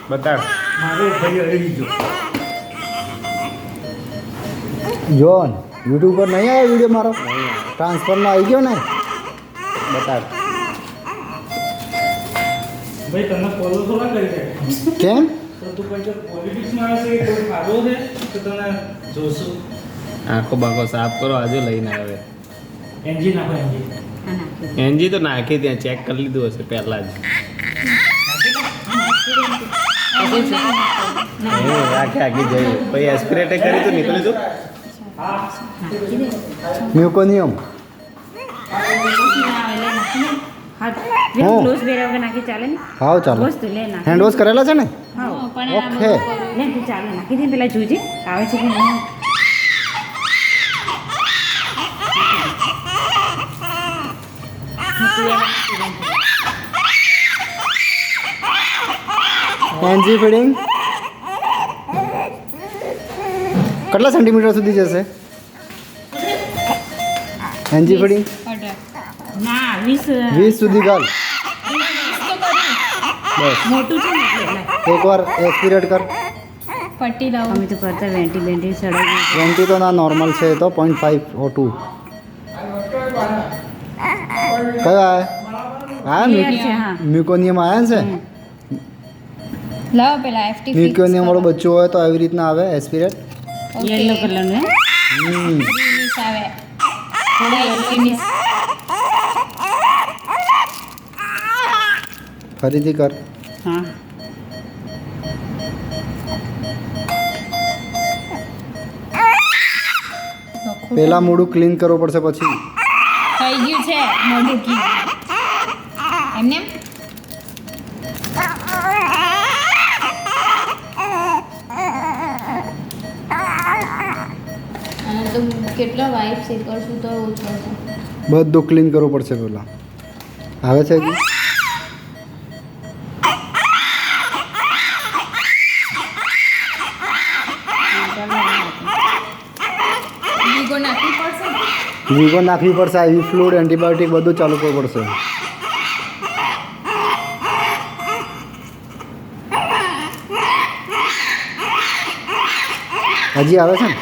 બતાડ મારો ભાઈ અડી ગયો. જોન યુટ્યુબ પર નહીં આવ્યો વિડીયો મારો ટ્રાન્સફરમાં આવી ગયો ને બતાડ ભાઈ તમે ફોલો થોડા કરી શકે. કેમ તો તું પછી પોલિટિક્સમાં હશે કોઈ ફાળો છે તો તને જોશું. આંખો બાંખો સાફ કરો આજે લઈને આવે એન્જિન નાખો એન્જિન. એનજી તો નાખી ત્યાં ચેક કરી લીધું હશે પહેલા જ રાખે આગી જઈએ પછી એસ્પિરેટે કરી તો નીકળી તું મ્યુકોનિયમ હું? ક્લોઝ બેરા વગર નાખી ચાલે ને હાવ ચાલો બસ તું લે નાખી હેન્ડ વોશ કરેલા છે ને હા ઓકે લે તું ચાલે નાખી દે પેલા જોજે આવે છે કે નહીં એનજી ફીડિંગ કેટલા સેન્ટીમીટર સુધી જશે એનજી ફીડિંગ ના 20 20 સુધી ગાલ બસ મોટું છે ને એટલે એકવાર એસ્પિરેટ કર પટ્ટી લાવો. અમે તો કરતા વેન્ટી બેન્ટી ચડાવી 20 તો ના નોર્મલ છે તો 0.5 or 2 કયો આયા Clear છે, હા. મ્યુકોનિયમ આયા છે લાવો પેલા FT fix મ્યુકોનિયમ વાળો કરો. બચ્ચો હોય તો આવી રીતના આવે એસ્પિરેટ Okay. યલો કલરનું હે Greenish આવે. થોડી greenish. ફરીથી કર હા પહેલા મોઢું ક્લીન કરવું પડશે પછી થઈ ગયું છે મોઢું કી એમને અને તો કેટલા વાઇપ સે કરશું તો ઓછો છે. બધું ક્લીન કરવું પડશે પહેલા આવે છે હજી? બીગો નાખવી પડશે ને? વિગો નાખવી પડશે આઈવી ફ્લૂડ એન્ટીબાયોટિક બધું ચાલુ કરવું પડશે હજી આવે છે ને